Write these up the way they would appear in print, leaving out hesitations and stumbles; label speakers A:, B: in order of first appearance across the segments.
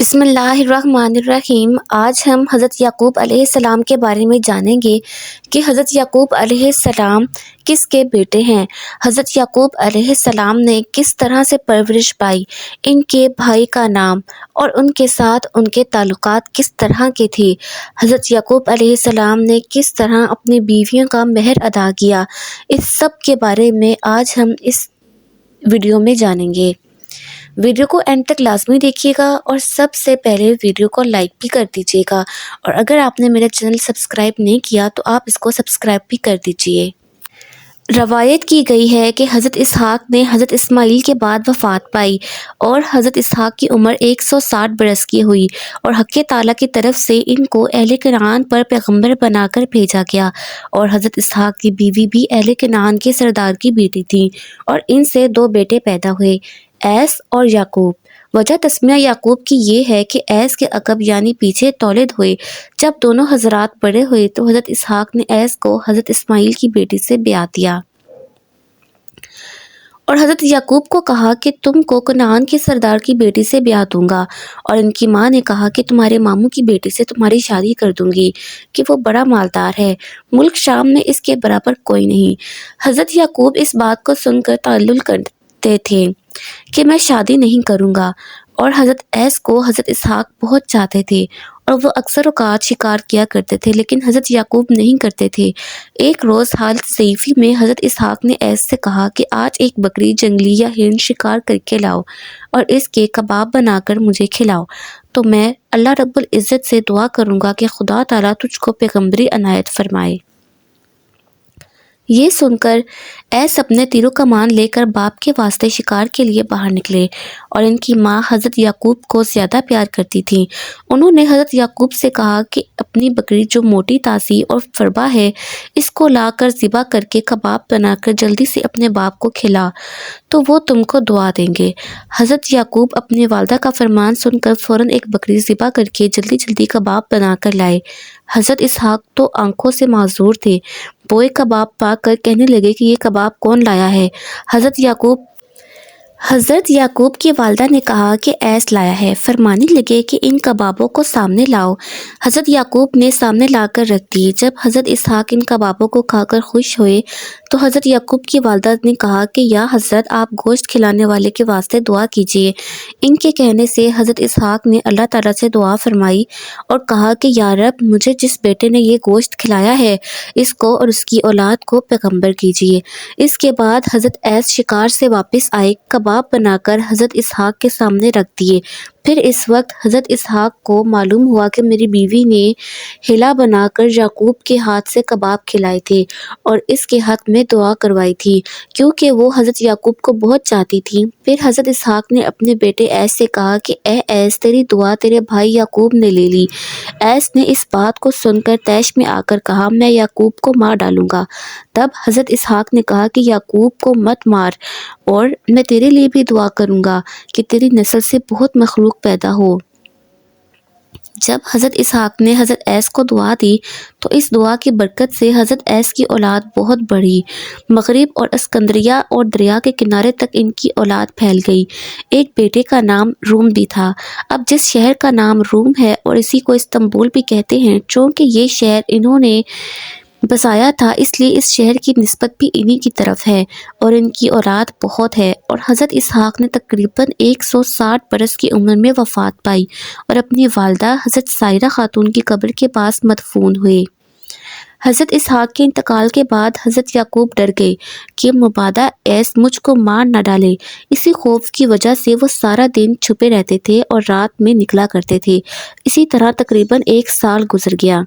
A: بسم اللہ الرحمن الرحیم۔ آج ہم حضرت یعقوب علیہ السلام کے بارے میں جانیں گے کہ حضرت یعقوب علیہ السلام کس کے بیٹے ہیں۔ حضرت یعقوب علیہ السلام نے کس طرح سے پرورش پائی، ان کے بھائی کا نام اور ان کے ساتھ ان کے تعلقات کس طرح کے تھے۔ حضرت یعقوب علیہ السلام نے کس طرح اپنی بیویوں کا مہر ادا کیا، اس سب کے بارے میں آج ہم اس ویڈیو میں جانیں گے۔ ویڈیو کو اینڈ تک لازمی دیکھیے گا اور سب سے پہلے ویڈیو کو لائک بھی کر دیجیے گا، اور اگر آپ نے میرا چینل سبسکرائب نہیں کیا تو آپ اس کو سبسکرائب بھی کر دیجیے۔ روایت کی گئی ہے کہ حضرت اسحاق نے حضرت اسماعیل کے بعد وفات پائی اور حضرت اسحاق کی عمر 160 برس کی ہوئی، اور حق تعالیٰ کی طرف سے ان کو اہل کنعان پر پیغمبر بنا کر بھیجا گیا، اور حضرت اسحاق کی بیوی بھی اہل کنعان کے سردار کی بیٹی تھی، اور ان سے 2 بیٹے پیدا ہوئے، ایس اور یعقوب۔ وجہ تسمیہ یعقوب کی یہ ہے کہ ایس کے عقب یعنی پیچھے تولد ہوئے۔ جب دونوں حضرات بڑے ہوئے تو حضرت اسحاق نے ایس کو حضرت اسماعیل کی بیٹی سے بیعت دیا، اور حضرت یعقوب کو کہا کہ تم کو کنعان کے سردار کی بیٹی سے بیعت دوں گا، اور ان کی ماں نے کہا کہ تمہارے ماموں کی بیٹی سے تمہاری شادی کر دوں گی کہ وہ بڑا مالدار ہے، ملک شام میں اس کے برابر کوئی نہیں۔ حضرت یعقوب اس بات کو سن کر تعلل کرتے تھے کہ میں شادی نہیں کروں گا، اور حضرت ایس کو حضرت اسحاق بہت چاہتے تھے، اور وہ اکثر اوقات شکار کیا کرتے تھے، لیکن حضرت یعقوب نہیں کرتے تھے۔ ایک روز حالت ضعیفی میں حضرت اسحاق نے ایس سے کہا کہ آج ایک بکری جنگلی یا ہرن شکار کر کے لاؤ اور اس کے کباب بنا کر مجھے کھلاؤ، تو میں اللہ رب العزت سے دعا کروں گا کہ خدا تعالیٰ تجھ کو پیغمبری عنایت فرمائے۔ یہ سن کر ایس اپنے تیر و کمان لے کر باپ کے واسطے شکار کے لیے باہر نکلے، اور ان کی ماں حضرت یعقوب کو زیادہ پیار کرتی تھی۔ انہوں نے حضرت یعقوب سے کہا کہ اپنی بکری جو موٹی تازی اور فربا ہے، اس کو لا کر ذبح کر کے کباب بنا کر جلدی سے اپنے باپ کو کھلا تو وہ تم کو دعا دیں گے۔ حضرت یعقوب اپنی والدہ کا فرمان سن کر فوراً ایک بکری ذبح کر کے جلدی جلدی کباب بنا کر لائے۔ حضرت اسحاق تو آنکھوں سے معذور تھے، بوئے کباب پا کر کہنے لگے کہ یہ کباب کون لایا ہے؟ حضرت یعقوب کی والدہ نے کہا کہ ایس لایا ہے۔ فرمانے لگے کہ ان کبابوں کو سامنے لاؤ۔ حضرت یعقوب نے سامنے لا کر رکھ دیے۔ جب حضرت اسحاق ان کبابوں کو کھا کر خوش ہوئے تو حضرت یعقوب کی والدہ نے کہا کہ یا حضرت آپ گوشت کھلانے والے کے واسطے دعا کیجیے۔ ان کے کہنے سے حضرت اسحاق نے اللہ تعالیٰ سے دعا فرمائی اور کہا کہ یا رب، مجھے جس بیٹے نے یہ گوشت کھلایا ہے اس کو اور اس کی اولاد کو پیغمبر کیجیے۔ اس کے بعد حضرت ایس شکار سے واپس آئے، کباب بنا کر حضرت اسحاق کے سامنے رکھ دیے۔ پھر اس وقت حضرت اسحاق کو معلوم ہوا کہ میری بیوی نے ہیلا بنا کر یعقوب کے ہاتھ سے کباب کھلائے تھے اور اس کے حق میں دعا کروائی تھی، کیونکہ وہ حضرت یعقوب کو بہت چاہتی تھی۔ پھر حضرت اسحاق نے اپنے بیٹے ایس سے کہا کہ اے ایس، تیری دعا تیرے بھائی یعقوب نے لے لی۔ ایس نے اس بات کو سن کر طیش میں آ کر کہا میں یعقوب کو مار ڈالوں گا۔ تب حضرت اسحاق نے کہا کہ یعقوب کو مت مار، اور میں تیرے لیے بھی دعا کروں گا کہ تیری نسل سے بہت مخلوق پیدا ہو۔ جب حضرت اسحاق نے حضرت ایس کو دعا دی تو اس دعا کی برکت سے حضرت ایس کی اولاد بہت بڑھی۔ مغرب اور اسکندریہ اور دریا کے کنارے تک ان کی اولاد پھیل گئی۔ ایک بیٹے کا نام روم بھی تھا۔ اب جس شہر کا نام روم ہے اور اسی کو استنبول بھی کہتے ہیں، چونکہ یہ شہر انہوں نے بسایا تھا اس لیے اس شہر کی نسبت بھی انہی کی طرف ہے، اور ان کی اولاد بہت ہے۔ اور حضرت اسحاق نے تقریباً 160 برس کی عمر میں وفات پائی اور اپنی والدہ حضرت سائرہ خاتون کی قبر کے پاس مدفون ہوئے۔ حضرت اسحاق کے انتقال کے بعد حضرت یعقوب ڈر گئے کہ مبادا ایس مجھ کو مار نہ ڈالے۔ اسی خوف کی وجہ سے وہ سارا دن چھپے رہتے تھے اور رات میں نکلا کرتے تھے۔ اسی طرح تقریباً 1 سال گزر گیا۔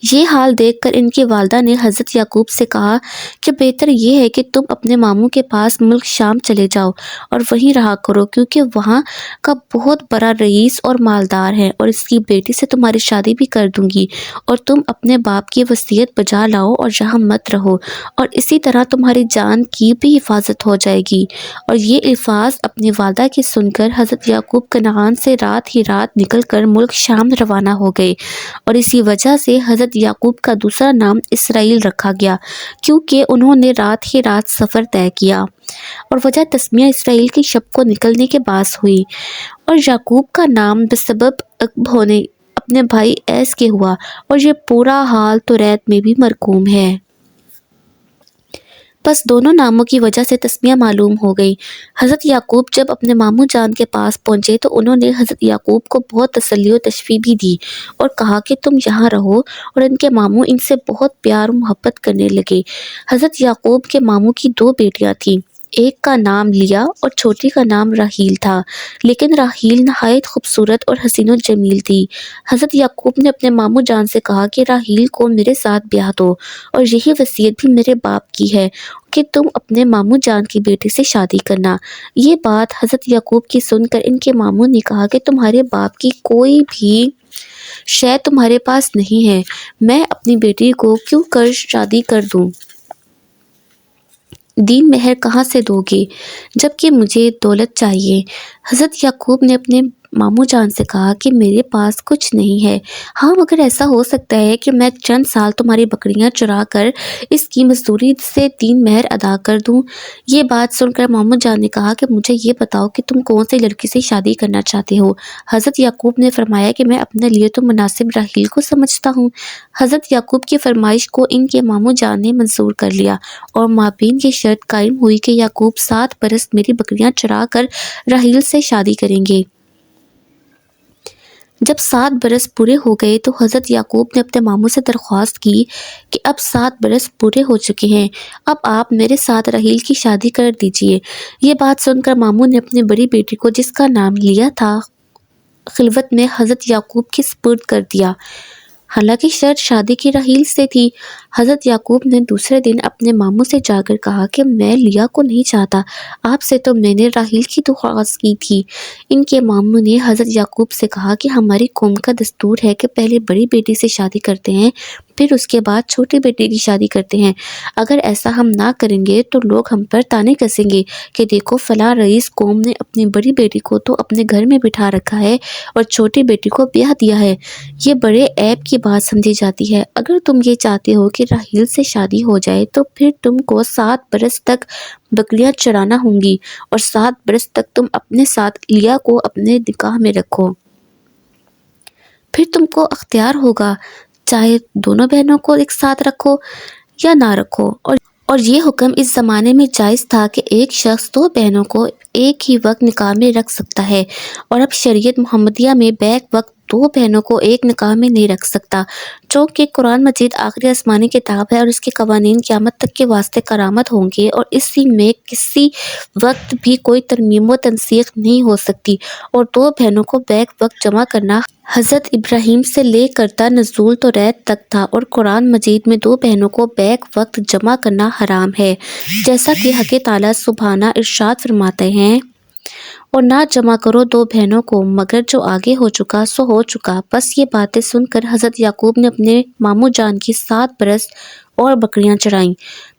A: یہ حال دیکھ کر ان کی والدہ نے حضرت یعقوب سے کہا کہ بہتر یہ ہے کہ تم اپنے ماموں کے پاس ملک شام چلے جاؤ اور وہیں رہا کرو، کیونکہ وہاں کا بہت بڑا رئیس اور مالدار ہے، اور اس کی بیٹی سے تمہاری شادی بھی کر دوں گی، اور تم اپنے باپ کی وصیت بجا لاؤ اور یہاں مت رہو، اور اسی طرح تمہاری جان کی بھی حفاظت ہو جائے گی۔ اور یہ الفاظ اپنی والدہ کے سن کر حضرت یعقوب کنعان سے رات ہی رات نکل کر ملک شام روانہ ہو گئے، اور اسی وجہ سے حضرت حضرت یعقوب کا دوسرا نام اسرائیل رکھا گیا کیونکہ انہوں نے رات ہی رات سفر طے کیا، اور وجہ تسمیہ اسرائیل کی شب کو نکلنے کے باعث ہوئی، اور یعقوب کا نام بسبب عقب ہونے اپنے بھائی ایس کے ہوا، اور یہ پورا حال توریت میں بھی مرقوم ہے۔ بس دونوں ناموں کی وجہ سے تسمیہ معلوم ہو گئی۔ حضرت یعقوب جب اپنے ماموں جان کے پاس پہنچے تو انہوں نے حضرت یعقوب کو بہت تسلی و تشفیع بھی دی اور کہا کہ تم یہاں رہو، اور ان کے ماموں ان سے بہت پیار و محبت کرنے لگے۔ حضرت یعقوب کے ماموں کی 2 بیٹیاں تھیں، ایک کا نام لیا اور چھوٹی کا نام راحیل تھا، لیکن راحیل نہایت خوبصورت اور حسین و جمیل تھی۔ حضرت یعقوب نے اپنے ماموں جان سے کہا کہ راحیل کو میرے ساتھ بیاہ دو، اور یہی وصیت بھی میرے باپ کی ہے کہ تم اپنے ماموں جان کی بیٹی سے شادی کرنا۔ یہ بات حضرت یعقوب کی سن کر ان کے ماموں نے کہا کہ تمہارے باپ کی کوئی بھی شے تمہارے پاس نہیں ہے، میں اپنی بیٹی کو کیوں کر شادی کر دوں؟ دین مہر کہاں سے دو گے جبکہ مجھے دولت چاہیے؟ حضرت یعقوب نے اپنے ماموں جان سے کہا کہ میرے پاس کچھ نہیں ہے، ہاں مگر ایسا ہو سکتا ہے کہ میں چند سال تمہاری بکریاں چرا کر اس کی مزدوری سے 3 مہر ادا کر دوں۔ یہ بات سن کر ماموں جان نے کہا کہ مجھے یہ بتاؤ کہ تم کون سی لڑکی سے شادی کرنا چاہتے ہو؟ حضرت یعقوب نے فرمایا کہ میں اپنے لیے تو مناسب راحیل کو سمجھتا ہوں۔ حضرت یعقوب کی فرمائش کو ان کے ماموں جان نے منظور کر لیا، اور مابین یہ شرط قائم ہوئی کہ یعقوب 7 برس میری بکریاں چرا کر راحیل سے شادی کریں گے۔ جب 7 برس پورے ہو گئے تو حضرت یعقوب نے اپنے ماموں سے درخواست کی کہ اب 7 برس پورے ہو چکے ہیں، اب آپ میرے ساتھ راحیل کی شادی کر دیجئے۔ یہ بات سن کر ماموں نے اپنی بڑی بیٹی کو جس کا نام لیا تھا خلوت میں حضرت یعقوب کی سپرد کر دیا، حالانکہ شرط شادی کی راحیل سے تھی۔ حضرت یعقوب نے دوسرے دن اپنے ماموں سے جا کر کہا کہ میں لیا کو نہیں چاہتا، آپ سے تو میں نے راحیل کی درخواست کی تھی۔ ان کے ماموں نے حضرت یعقوب سے کہا کہ ہماری قوم کا دستور ہے کہ پہلے بڑی بیٹی سے شادی کرتے ہیں، پھر اس کے بعد چھوٹی بیٹی کی شادی کرتے ہیں۔ اگر ایسا ہم نہ کریں گے تو لوگ ہم پر طعنے کسیں گے کہ دیکھو فلاں رئیس قوم نے اپنی بڑی بیٹی کو تو اپنے گھر میں بٹھا رکھا ہے اور چھوٹی بیٹی کو بیاہ دیا ہے، یہ بڑے عیب کی بات سمجھی جاتی ہے۔ اگر تم یہ چاہتے ہو کہ راحیل سے شادی ہو جائے تو پھر تم کو 7 برس تک بکریاں چرانا ہوں گی، اور 7 برس تک تم اپنے ساتھ لیا کو اپنے نکاح میں رکھو، پھر تم کو اختیار ہوگا چاہے دونوں بہنوں کو ایک ساتھ رکھو یا نہ رکھو۔ اور یہ حکم اس زمانے میں جائز تھا کہ ایک شخص 2 بہنوں کو ایک ہی وقت نکاح میں رکھ سکتا ہے، اور اب شریعت محمدیہ میں بیک وقت 2 بہنوں کو ایک نکاح میں نہیں رکھ سکتا، چونکہ قرآن مجید آخری آسمانی کتاب ہے اور اس کے قوانین قیامت تک کے واسطے کارآمد ہوں گے، اور اسی میں کسی وقت بھی کوئی ترمیم و تنسیخ نہیں ہو سکتی، اور 2 بہنوں کو بیک وقت جمع کرنا حضرت ابراہیم سے لے کر تا نزول توریت تک تھا، اور قرآن مجید میں 2 بہنوں کو بیک وقت جمع کرنا حرام ہے، جیسا کہ حق تعالیٰ سبحانہ ارشاد فرماتے ہیں، اور نہ جمع کرو 2 بہنوں کو مگر جو آگے ہو چکا سو ہو چکا۔ بس یہ باتیں سن کر حضرت یعقوب نے اپنے ماموں جان کی 7 برس اور بکریاں چرائیں۔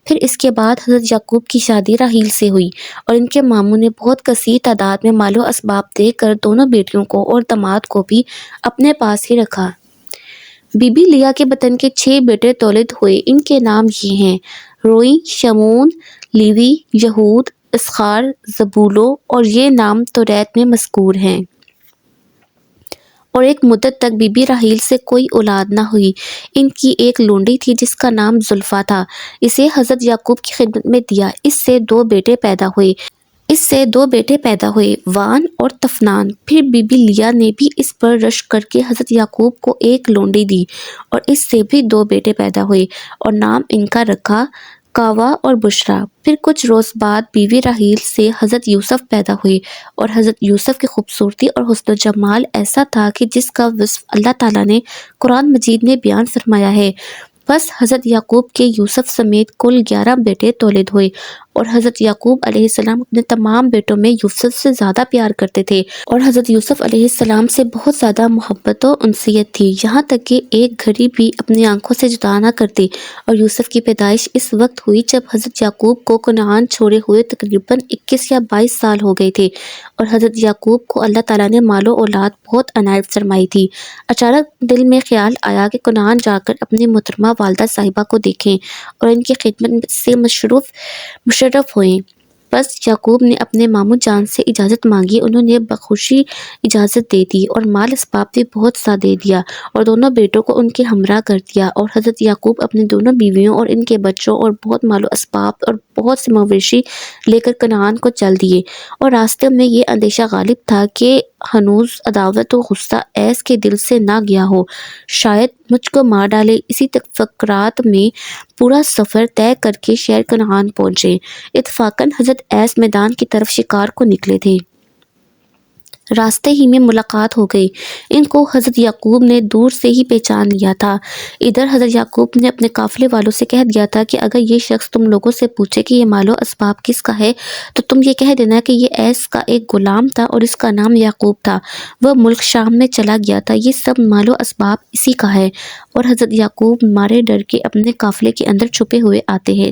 A: پھر اس کے بعد حضرت یعقوب کی شادی راحیل سے ہوئی، اور ان کے ماموں نے بہت کثیر تعداد میں مال و اسباب دے کر دونوں بیٹیوں کو اور داماد کو بھی اپنے پاس ہی رکھا۔ بی بی لیا کے بطن کے 6 بیٹے تولد ہوئے، ان کے نام یہ ہیں: روئی، شمعون، لیوی، یہود، اسخار، زبولو، اور یہ نام توریت میں مذکور ہیں۔ اور ایک مدت تک بی بی راحیل سے کوئی اولاد نہ ہوئی۔ ان کی ایک لونڈی تھی جس کا نام زلفا تھا، اسے حضرت یعقوب کی خدمت میں دیا، اس سے 2 بیٹے پیدا ہوئے، وان اور تفنان۔ پھر بی بی لیا نے بھی اس پر رشک کر کے حضرت یعقوب کو ایک لونڈی دی، اور اس سے بھی 2 بیٹے پیدا ہوئے، اور نام ان کا رکھا کاوا اور بشرا۔ پھر کچھ روز بعد بیوی راحیل سے حضرت یوسف پیدا ہوئے، اور حضرت یوسف کی خوبصورتی اور حسن و جمال ایسا تھا کہ جس کا وصف اللہ تعالیٰ نے قرآن مجید میں بیان فرمایا ہے۔ بس حضرت یعقوب کے یوسف سمیت کل 11 بیٹے تولد ہوئے، اور حضرت یعقوب علیہ السلام اپنے تمام بیٹوں میں یوسف سے زیادہ پیار کرتے تھے اور حضرت یوسف علیہ السلام سے بہت زیادہ محبت و انسیت تھی، یہاں تک کہ ایک گھڑی بھی اپنی آنکھوں سے جدا نہ کرتی۔ اور یوسف کی پیدائش اس وقت ہوئی جب حضرت یعقوب کو کنعان چھوڑے ہوئے تقریباً 21 یا 22 سال ہو گئے تھے، اور حضرت یعقوب کو اللہ تعالیٰ نے مال و اولاد بہت عنایت فرمائی تھی۔ اچانک دل میں خیال آیا کہ کنعان جا کر اپنی محترمہ والدہ صاحبہ کو دیکھیں اور ان کی خدمت سے مشرف ہوئیں۔ بس یعقوب نے اپنے ماموں جان سے اجازت مانگی، انہوں نے بخوشی اجازت دے دی اور مال اسباب بھی بہت سا دے دیا اور دونوں بیٹوں کو ان کے ہمراہ کر دیا، اور حضرت یعقوب اپنے دونوں بیویوں اور ان کے بچوں اور بہت مال و اسباب اور بہت سے مویشی لے کر کنعان کو چل دیے۔ اور راستے میں یہ اندیشہ غالب تھا کہ ہنوز عداوت و غصہ ایس کے دل سے نہ گیا ہو، شاید مجھ کو مار ڈالے۔ اسی تفکرات میں پورا سفر طے کر کے شہر کنعان پہنچے۔ اتفاقاً حضرت ایس میدان کی طرف شکار کو نکلے تھے۔ راستے ہی میں ملاقات ہو گئی، ان کو حضرت یعقوب نے دور سے ہی پہچان لیا تھا۔ ادھر حضرت یعقوب نے اپنے قافلے والوں سے کہہ دیا تھا کہ اگر یہ شخص تم لوگوں سے پوچھے کہ یہ مال و اسباب کس کا ہے تو تم یہ کہہ دینا کہ یہ ایس کا ایک غلام تھا اور اس کا نام یعقوب تھا، وہ ملک شام میں چلا گیا تھا، یہ سب مال و اسباب اسی کا ہے۔ اور حضرت یعقوب مارے ڈر کے اپنے قافلے کے اندر چھپے ہوئے آتے ہیں۔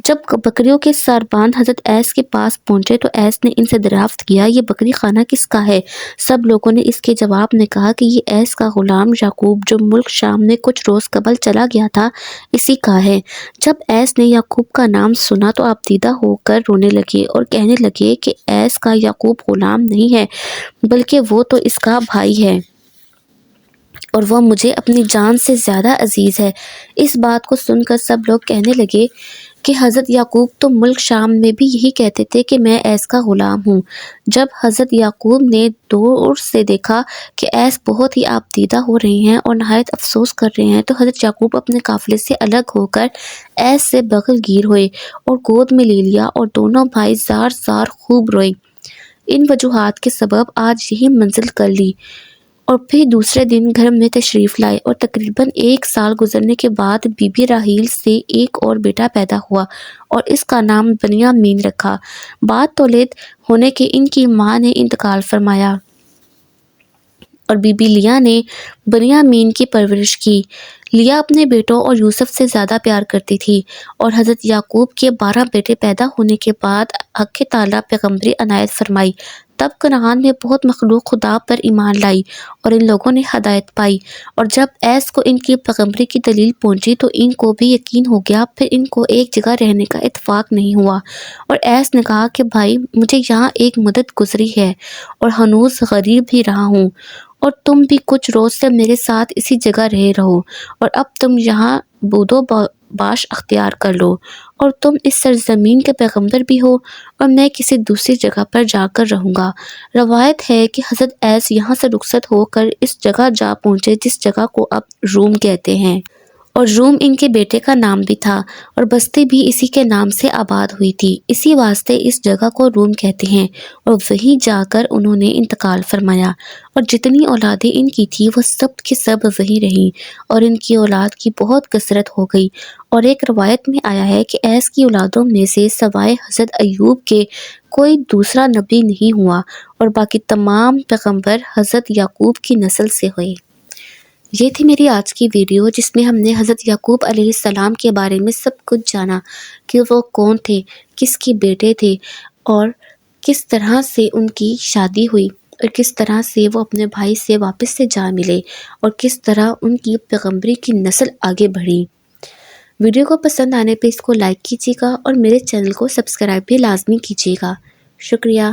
A: جب بکریوں کے ساربان حضرت ایس کے پاس پہنچے تو ایس نے ان سے دریافت کیا، یہ بکری خانہ کس کا ہے؟ سب لوگوں نے اس کے جواب میں کہا کہ یہ ایس کا غلام یعقوب جو ملک شام میں کچھ روز قبل چلا گیا تھا، اسی کا ہے۔ جب ایس نے یعقوب کا نام سنا تو آپ دیدہ ہو کر رونے لگے اور کہنے لگے کہ ایس کا یعقوب غلام نہیں ہے بلکہ وہ تو اس کا بھائی ہے اور وہ مجھے اپنی جان سے زیادہ عزیز ہے۔ اس بات کو سن کر سب لوگ کہنے لگے کہ حضرت یعقوب تو ملک شام میں بھی یہی کہتے تھے کہ میں ایس کا غلام ہوں۔ جب حضرت یعقوب نے دور سے دیکھا کہ ایس بہت ہی آبدیدہ ہو رہے ہیں اور نہایت افسوس کر رہے ہیں تو حضرت یعقوب اپنے قافلے سے الگ ہو کر ایس سے بغل گیر ہوئے اور گود میں لے لیا اور دونوں بھائی زار زار خوب روئے۔ ان وجوہات کے سبب آج یہی منزل کر لی اور پھر دوسرے دن گھر میں تشریف لائے، اور تقریباً 1 سال گزرنے کے بعد بی بی راحیل سے ایک اور بیٹا پیدا ہوا اور اس کا نام بنیامین رکھا۔ بعد تولد ہونے کے ان کی ماں نے انتقال فرمایا اور بی بی لیا نے بنیامین کی پرورش کی۔ لیا اپنے بیٹوں اور یوسف سے زیادہ پیار کرتی تھی، اور حضرت یعقوب کے 12 بیٹے پیدا ہونے کے بعد حق تعالیٰ پیغمبری عنایت فرمائی۔ تب کنعان میں بہت مخلوق خدا پر ایمان لائی اور ان لوگوں نے ہدایت پائی، اور جب ایس کو ان کی پیغمبری کی دلیل پہنچی تو ان کو بھی یقین ہو گیا۔ پھر ان کو ایک جگہ رہنے کا اتفاق نہیں ہوا، اور ایس نے کہا کہ بھائی مجھے یہاں ایک مدت گزری ہے اور ہنوز غریب بھی رہا ہوں، اور تم بھی کچھ روز سے میرے ساتھ اسی جگہ رہے رہو، اور اب تم یہاں بود و باش اختیار کر لو، اور تم اس سرزمین کے پیغمبر بھی ہو اور میں کسی دوسری جگہ پر جا کر رہوں گا۔ روایت ہے کہ حضرت ایس یہاں سے رخصت ہو کر اس جگہ جا پہنچے جس جگہ کو اب روم کہتے ہیں، اور روم ان کے بیٹے کا نام بھی تھا، اور بستی بھی اسی کے نام سے آباد ہوئی تھی، اسی واسطے اس جگہ کو روم کہتے ہیں، اور وہیں جا کر انہوں نے انتقال فرمایا، اور جتنی اولادیں ان کی تھی وہ سب کی سب وہیں رہیں، اور ان کی اولاد کی بہت کثرت ہو گئی۔ اور ایک روایت میں آیا ہے کہ ایس کی اولادوں میں سے سوائے حضرت ایوب کے کوئی دوسرا نبی نہیں ہوا، اور باقی تمام پیغمبر حضرت یعقوب کی نسل سے ہوئے۔ یہ تھی میری آج کی ویڈیو جس میں ہم نے حضرت یعقوب علیہ السلام کے بارے میں سب کچھ جانا کہ وہ کون تھے، کس کے بیٹے تھے، اور کس طرح سے ان کی شادی ہوئی، اور کس طرح سے وہ اپنے بھائی سے واپس سے جا ملے، اور کس طرح ان کی پیغمبری کی نسل آگے بڑھی۔ ویڈیو کو پسند آنے پہ اس کو لائک کیجیے گا اور میرے چینل کو سبسکرائب بھی لازمی کیجیے گا۔ شکریہ۔